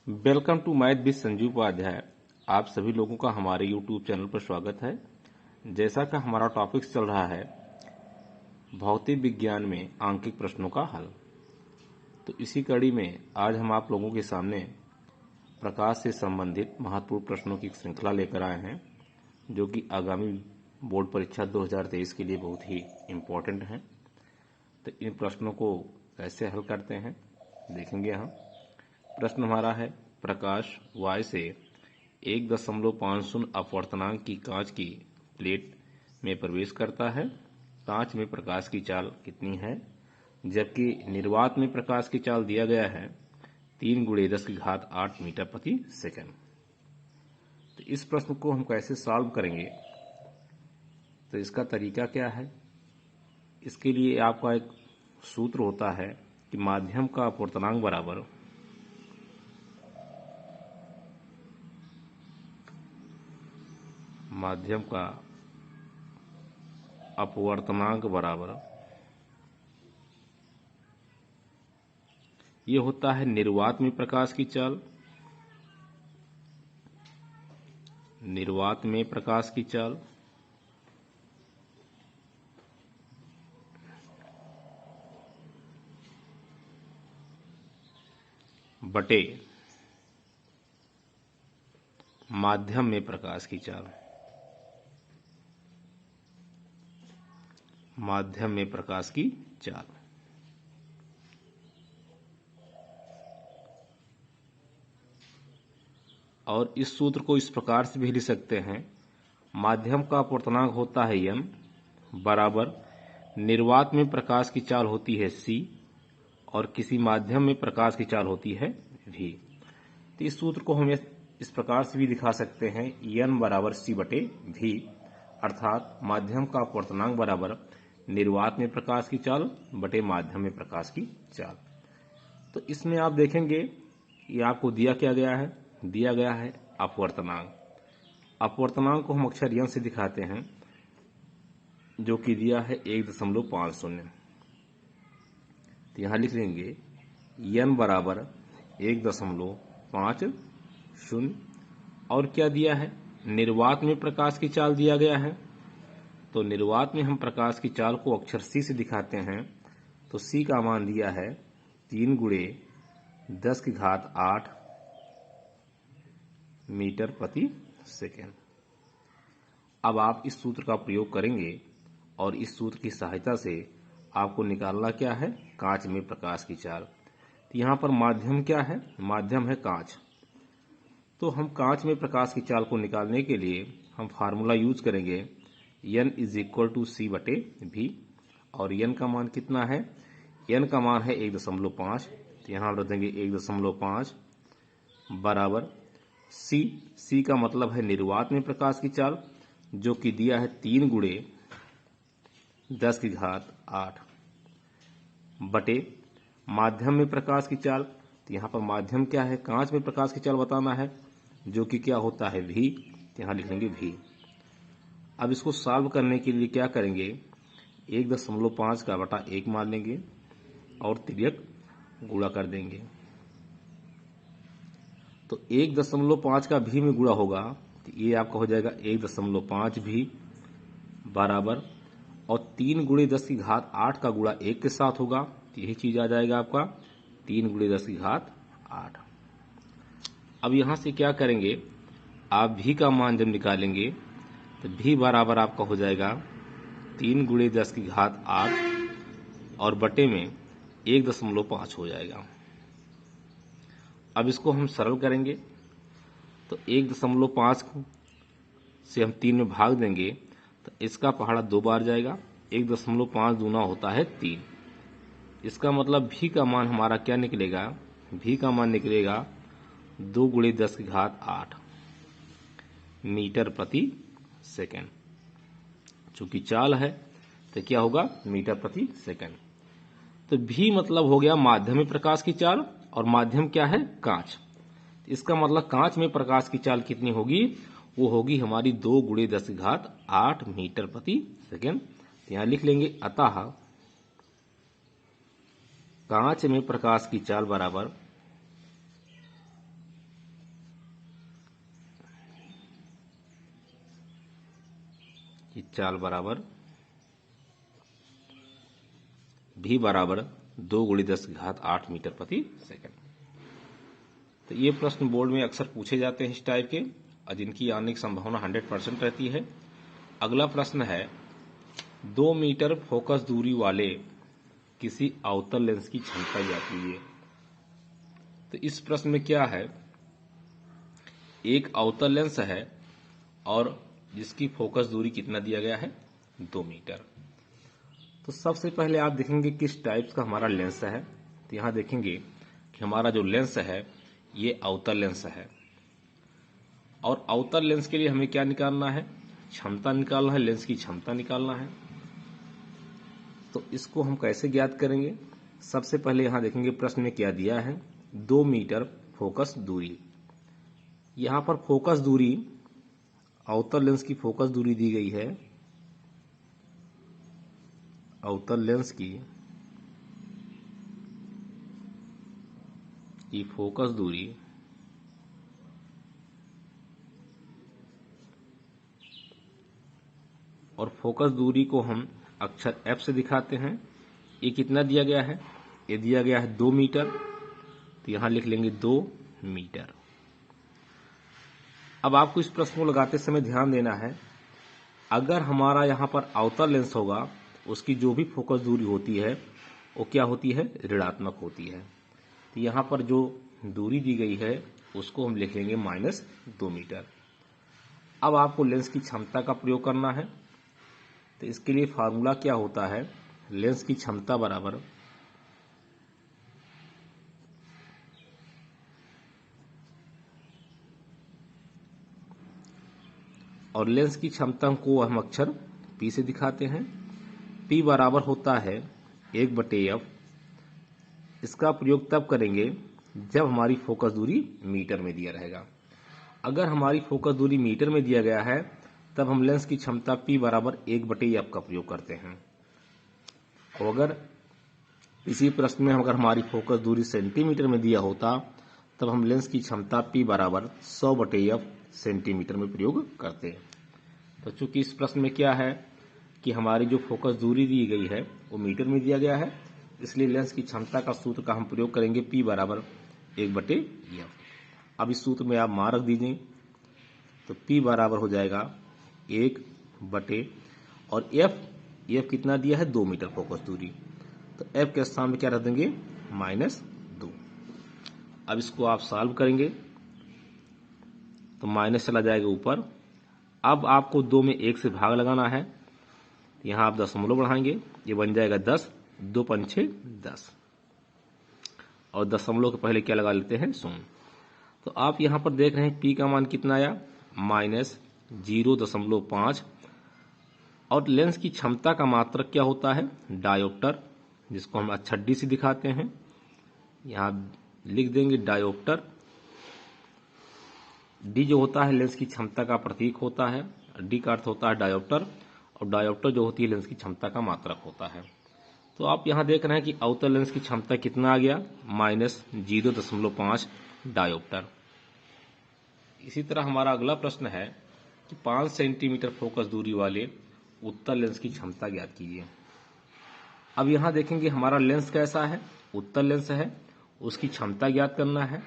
Welcome to math with Sanjeev Upadhyay. आप सभी लोगों का हमारे यूट्यूब चैनल पर स्वागत है। जैसा कि हमारा टॉपिक चल रहा है भौतिक विज्ञान में आंकिक प्रश्नों का हल, तो इसी कड़ी में आज हम आप लोगों के सामने प्रकाश से संबंधित महत्वपूर्ण प्रश्नों की श्रृंखला लेकर आए हैं, जो कि आगामी बोर्ड परीक्षा 2023 के लिए बहुत ही इम्पोर्टेंट हैं। तो इन प्रश्नों को कैसे हल करते हैं देखेंगे हम। प्रश्न हमारा है, प्रकाश y से 1.50 अपवर्तनांक की कांच की प्लेट में प्रवेश करता है। कांच में प्रकाश की चाल कितनी है, जबकि निर्वात में प्रकाश की चाल दिया गया है 3 × 10⁸ मीटर प्रति सेकंड। तो इस प्रश्न को हम कैसे सॉल्व करेंगे, तो इसका तरीका क्या है। इसके लिए आपका एक सूत्र होता है कि माध्यम का अपवर्तनांक बराबर ये होता है निर्वात में प्रकाश की चाल, बटे माध्यम में प्रकाश की चाल। और इस सूत्र को इस प्रकार से भी लिख सकते हैं, माध्यम का अपवर्तनांक होता है m बराबर निर्वात में प्रकाश की चाल होती है c और किसी माध्यम में प्रकाश की चाल होती है v। तो इस सूत्र को हम इस प्रकार से भी दिखा सकते हैं, n बराबर c बटे v, अर्थात माध्यम का अपवर्तनांक बराबर निर्वात में प्रकाश की चाल बटे माध्यम में प्रकाश की चाल। तो इसमें आप देखेंगे ये आपको दिया क्या गया है, दिया गया है अपवर्तनांक। अपवर्तनांक को हम अक्षर n से दिखाते हैं, जो कि दिया है 1.50। तो यहां लिख लेंगे n बराबर 1.50 और क्या दिया है, निर्वात में प्रकाश की चाल दिया गया है। तो निर्वात में हम प्रकाश की चाल को अक्षर c से दिखाते हैं, तो c का मान दिया है 3 × 10⁸ मीटर प्रति सेकेंड। अब आप इस सूत्र का प्रयोग करेंगे और इस सूत्र की सहायता से आपको निकालना क्या है, कांच में प्रकाश की चाल। तो यहाँ पर माध्यम क्या है, माध्यम है कांच। तो हम कांच में प्रकाश की चाल को निकालने के लिए हम फार्मूला यूज करेंगे n = c बटे v। और n का मान कितना है, n का मान है 1.5। तो यहाँ रख देंगे 1.5 बराबर c का मतलब है निर्वात में प्रकाश की चाल, जो कि दिया है 3 × 10⁸ बटे माध्यम में प्रकाश की चाल। तो यहाँ पर माध्यम क्या है, कांच में प्रकाश की चाल बताना है, जो कि क्या होता है v। तो यहाँ लिख लेंगे v। अब इसको सॉल्व करने के लिए क्या करेंगे, 1.5 का बटा 1 मान लेंगे और तिर्यक गुणा कर देंगे। तो 1.5 का v में गुणा होगा, तो ये आपका हो जाएगा 1.5 v बराबर, और 3 × 10⁸ का गुणा 1 के साथ होगा, तो यही चीज आ जाएगा आपका 3 × 10⁸। अब यहां से क्या करेंगे, आप v का मान जब निकालेंगे तो v बराबर आपका हो जाएगा 3 × 10⁸ और बटे में 1.5 हो जाएगा। अब इसको हम सरल करेंगे, तो 1.5 से हम 3 में भाग देंगे, तो इसका पहाड़ा 2 बार जाएगा। 1.5 दूना होता है 3। इसका मतलब v का मान हमारा क्या निकलेगा, v का मान निकलेगा 2 × 10⁸ मीटर प्रति सेकेंड। चूंकि चाल है तो क्या होगा, मीटर प्रति सेकेंड। तो v मतलब हो गया माध्यम में प्रकाश की चाल, और माध्यम क्या है, कांच। इसका मतलब कांच में प्रकाश की चाल कितनी होगी, वो होगी हमारी 2 × 10⁸ मीटर प्रति सेकेंड। यहां लिख लेंगे अतः कांच में प्रकाश की चाल बराबर कि चाल बराबर भी बराबर 2 × 10⁸ मीटर प्रति सेकंड। तो ये प्रश्न बोर्ड में अक्सर पूछे जाते हैं इस टाइप के, और जिनकी आने की संभावना 100% रहती है। अगला प्रश्न है 2 मीटर फोकस दूरी वाले किसी अवतल लेंस की क्षमता ज्ञात कीजिए। तो इस प्रश्न में क्या है, एक अवतल लेंस है और जिसकी फोकस दूरी कितना दिया गया है, 2 मीटर। तो सबसे पहले आप देखेंगे किस टाइप का हमारा लेंस है। तो यहां देखेंगे कि हमारा जो लेंस है ये अवतल लेंस है, और अवतल लेंस के लिए हमें क्या निकालना है, क्षमता निकालना है, लेंस की क्षमता निकालना है। तो इसको हम कैसे ज्ञात करेंगे, सबसे पहले यहां देखेंगे प्रश्न में क्या दिया है, 2 मीटर फोकस दूरी। यहां पर फोकस दूरी, अवतल लेंस की फोकस दूरी दी गई है, अवतल लेंस की फोकस दूरी और फोकस दूरी को हम अक्षर F से दिखाते हैं। ये कितना दिया गया है, ये दिया गया है 2 मीटर, तो यहां लिख लेंगे 2 मीटर। अब आपको इस प्रश्न को लगाते समय ध्यान देना है, अगर हमारा यहां पर अवतल लेंस होगा उसकी जो भी फोकस दूरी होती है वो क्या होती है, ऋणात्मक होती है। तो यहां पर जो दूरी दी गई है उसको हम लिख लेंगे -2 मीटर। अब आपको लेंस की क्षमता का प्रयोग करना है। तो इसके लिए फार्मूला क्या होता है, लेंस की क्षमता बराबर और लेंस की क्षमता को हम अक्षर P से दिखाते हैं। P बराबर होता है 1/F। इसका प्रयोग तब करेंगे जब हमारी फोकस दूरी मीटर में दिया रहेगा। अगर हमारी फोकस दूरी मीटर में दिया गया है तब हम लेंस की क्षमता P बराबर 1/F का प्रयोग करते हैं। और अगर इसी प्रश्न में अगर हमारी फोकस दूरी सेंटीमीटर में दिया होता तब हम लेंस की क्षमता P बराबर 100/F सेंटीमीटर में प्रयोग करते हैं। तो चूंकि इस प्रश्न में क्या है कि हमारी जो फोकस दूरी दी गई है वो मीटर में दिया गया है, इसलिए लेंस की क्षमता का सूत्र का हम प्रयोग करेंगे P बराबर 1/F। अब इस सूत्र में आप मान रख दीजिए, तो P बराबर हो जाएगा 1/, और F कितना दिया है, 2 मीटर फोकस दूरी, तो F के स्थान में क्या रख देंगे, -2। अब इसको आप सॉल्व करेंगे तो माइनस चला जाएगा ऊपर। अब आपको 2 में 1 से भाग लगाना है, यहां आप दशमलव बढ़ाएंगे, ये बन जाएगा 10, 2 पंछे 10, और दशमलव के पहले क्या लगा लेते हैं, 0। तो आप यहां पर देख रहे हैं P का मान कितना आया, -0.5। और लेंस की क्षमता का मात्रक क्या होता है, डायोप्टर, जिसको हम अक्षर D से दिखाते हैं। यहां लिख देंगे डायोप्टर। D जो होता है लेंस की क्षमता का प्रतीक होता है, D का अर्थ होता है डायोप्टर, और डायोप्टर जो होती है लेंस की क्षमता का मात्रक होता है। तो आप यहां देख रहे हैं कि अवतल लेंस की क्षमता कितना आ गया, -0.5 डायोप्टर। इसी तरह हमारा अगला प्रश्न है कि 5 सेंटीमीटर फोकस दूरी वाले उत्तल लेंस की क्षमता ज्ञात कीजिए। अब यहां देखेंगे हमारा लेंस कैसा है, उत्तल लेंस है, उसकी क्षमता ज्ञात करना है।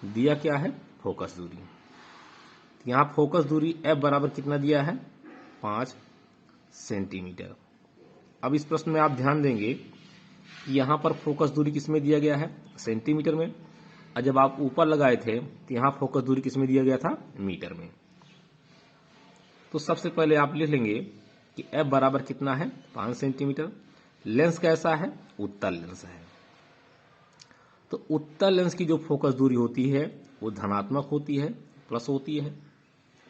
दिया क्या है, फोकस दूरी। यहां फोकस दूरी F बराबर कितना दिया है, 5 सेंटीमीटर। अब इस प्रश्न में आप ध्यान देंगे कि यहां पर फोकस दूरी किसमें दिया गया है, सेंटीमीटर में, और जब आप ऊपर लगाए थे तो यहां फोकस दूरी किसमें दिया गया था, मीटर में। तो सबसे पहले आप लिख लेंगे कि F बराबर कितना है, 5 सेंटीमीटर। लेंस कैसा है, उत्तल लेंस है। तो उत्तल लेंस की जो फोकस दूरी होती है वो धनात्मक होती है, प्लस होती है,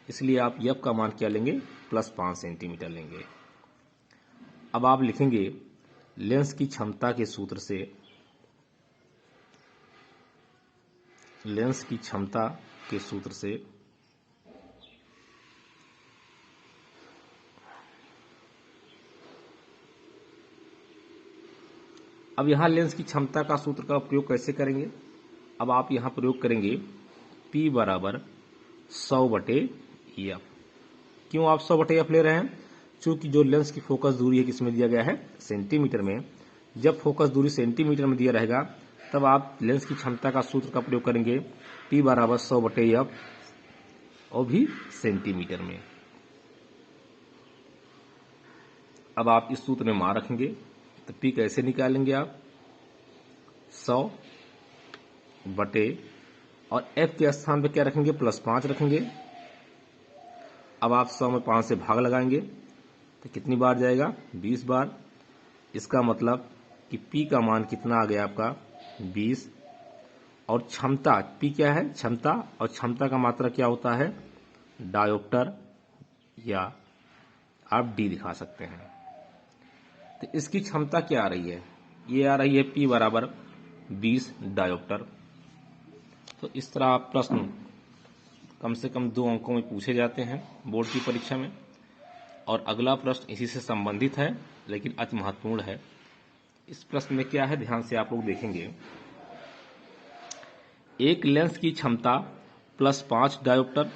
इसलिए आप F का मान क्या लेंगे, +5 सेंटीमीटर लेंगे। अब आप लिखेंगे लेंस की क्षमता के सूत्र से, लेंस की क्षमता के सूत्र से अब यहां लेंस की क्षमता का सूत्र का प्रयोग कैसे करेंगे। अब आप यहां प्रयोग करेंगे P बराबर 100/F। क्यों आप 100/F ले रहे हैं, चूंकि जो लेंस की फोकस दूरी है किसमें दिया गया है, सेंटीमीटर में। जब फोकस दूरी सेंटीमीटर में दिया रहेगा तब आप लेंस की क्षमता का सूत्र का प्रयोग करेंगे, P बराबर 100/F, और भी सेंटीमीटर में। अब आप इस सूत्र में मान रखेंगे तो P कैसे निकालेंगे आप, 100 बटे, और F के स्थान पे क्या रखेंगे, +5 रखेंगे। अब आप 100 में 5 से भाग लगाएंगे तो कितनी बार जाएगा, 20 बार। इसका मतलब कि P का मान कितना आ गया आपका, 20। और क्षमता, P क्या है, क्षमता, और क्षमता का मात्रा क्या होता है, डायोप्टर, या आप D दिखा सकते हैं। तो इसकी क्षमता क्या आ रही है, ये आ रही है P बराबर 20 डायोप्टर। तो इस तरह आप प्रश्न कम से कम 2 अंकों में पूछे जाते हैं बोर्ड की परीक्षा में। और अगला प्रश्न इसी से संबंधित है लेकिन अति महत्वपूर्ण है। इस प्रश्न में क्या है, ध्यान से आप लोग देखेंगे। एक लेंस की क्षमता +5 डायोप्टर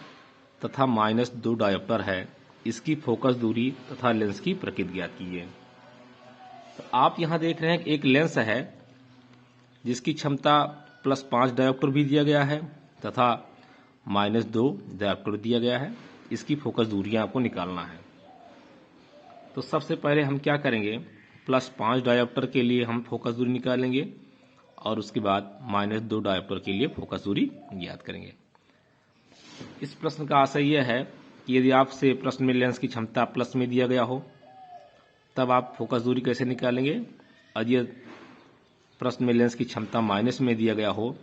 तथा -2 डायोप्टर है। इसकी फोकस दूरी तथा लेंस की प्रकृति ज्ञात कीजिए। तो आप यहां देख रहे हैं कि एक लेंस है जिसकी क्षमता +5 डायोप्टर भी दिया गया है तथा -2 डायोप्टर दिया गया है। इसकी फोकस दूरियां आपको निकालना है। तो सबसे पहले हम क्या करेंगे, +5 डायोप्टर के लिए हम फोकस दूरी निकालेंगे और उसके बाद -2 डायोप्टर के लिए फोकस दूरी ज्ञात करेंगे। इस प्रश्न का आशय यह है कि यदि आपसे प्रश्न में लेंस की क्षमता प्लस में दिया गया हो तब आप फोकस दूरी कैसे निकालेंगे, और यदि प्रश्न में लेंस की क्षमता माइनस में दिया गया हो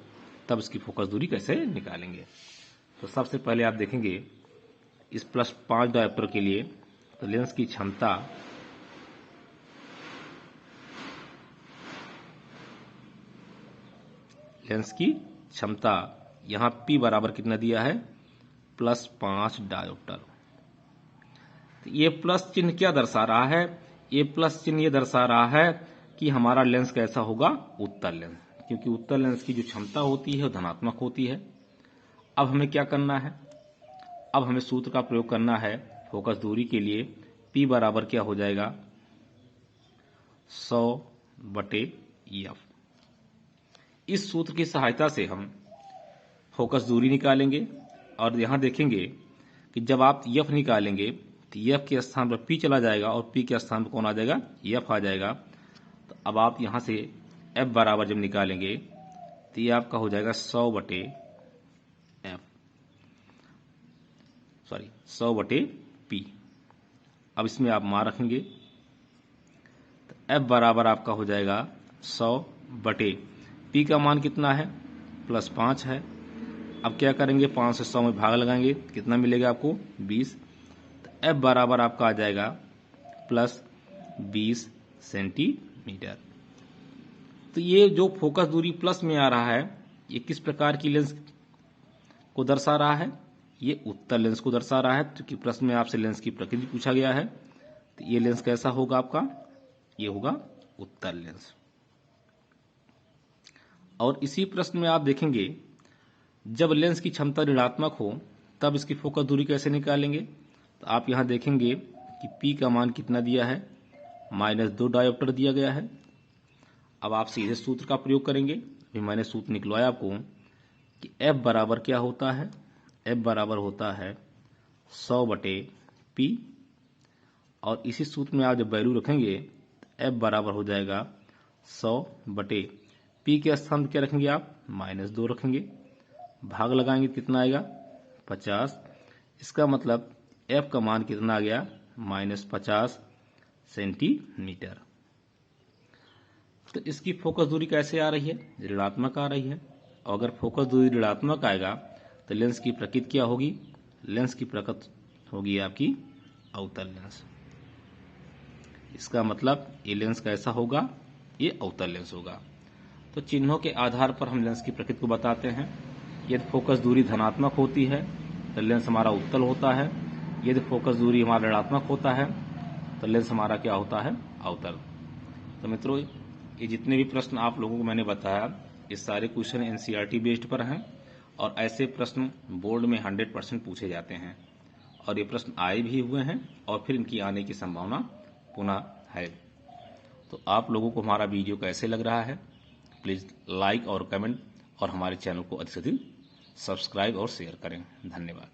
तब इसकी फोकस दूरी कैसे निकालेंगे। तो सबसे पहले आप देखेंगे इस +5 डायोप्टर के लिए, तो लेंस की क्षमता यहां P बराबर कितना दिया है, +5 डायोप्टर। तो ये प्लस चिन्ह क्या दर्शा रहा है, ये प्लस चिन्ह ये दर्शा रहा है कि हमारा लेंस कैसा होगा, उत्तल लेंस, क्योंकि उत्तल लेंस की जो क्षमता होती है वो धनात्मक होती है। अब हमें क्या करना है, अब हमें सूत्र का प्रयोग करना है फोकस दूरी के लिए। P बराबर क्या हो जाएगा, 100/F। इस सूत्र की सहायता से हम फोकस दूरी निकालेंगे और यहां देखेंगे कि जब आप F निकालेंगे तो F के स्थान पर P चला जाएगा और P के स्थान पर कौन आ जाएगा, F आ जाएगा। तो अब आप यहां से F बराबर जब निकालेंगे तो ये आपका हो जाएगा 100/P। अब इसमें आप मान रखेंगे तो F बराबर आपका हो जाएगा 100/P का मान कितना है, +5 है। अब क्या करेंगे, 5 से 100 में भाग लगाएंगे, कितना मिलेगा आपको, 20। तो F बराबर आपका आ जाएगा +20 सेंटीमीटर। तो ये जो फोकस दूरी प्लस में आ रहा है ये किस प्रकार की लेंस को दर्शा रहा है, ये उत्तल लेंस को दर्शा रहा है। क्योंकि प्रश्न में आपसे लेंस की प्रकृति पूछा गया है तो ये लेंस कैसा होगा आपका, ये होगा उत्तल लेंस। और इसी प्रश्न में आप देखेंगे जब लेंस की क्षमता ऋणात्मक हो तब इसकी फोकस दूरी कैसे निकालेंगे। तो आप यहां देखेंगे कि P का मान कितना दिया है, -2 डायोप्टर दिया गया है। अब आप सीधे सूत्र का प्रयोग करेंगे, अभी मैंने सूत्र निकलवाया आपको कि F बराबर क्या होता है, F बराबर होता है 100/P। और इसी सूत्र में आप जब वैल्यू रखेंगे तो F बराबर हो जाएगा 100/P के स्थान पर क्या रखेंगे आप, -2 रखेंगे, भाग लगाएंगे कितना आएगा, 50। इसका मतलब F का मान कितना आ गया, -50 सेंटीमीटर। तो इसकी फोकस दूरी कैसे आ रही है, ऋणात्मक आ रही है। और अगर फोकस दूरी ऋणात्मक आएगा तो लेंस की प्रकृति क्या होगी, लेंस की प्रकृति होगी आपकी अवतल लेंस। इसका मतलब ये लेंस कैसा होगा, ये अवतल लेंस होगा। तो चिन्हों के आधार पर हम लेंस की प्रकृति को बताते हैं। यदि फोकस दूरी धनात्मक होती है तो लेंस हमारा उत्तल होता है, यदि फोकस दूरी हमारा ऋणात्मक होता है तो लेंस हमारा क्या होता है, अवतल। तो मित्रों ये जितने भी प्रश्न आप लोगों को मैंने बताया ये सारे क्वेश्चन एनसीईआरटी बेस्ड पर हैं और ऐसे प्रश्न बोर्ड में 100% पूछे जाते हैं। और ये प्रश्न आए भी हुए हैं और फिर इनकी आने की संभावना पुनः है। तो आप लोगों को हमारा वीडियो कैसे लग रहा है, प्लीज़ लाइक और कमेंट और हमारे चैनल को अधिक से अधिक सब्सक्राइब और शेयर करें। धन्यवाद।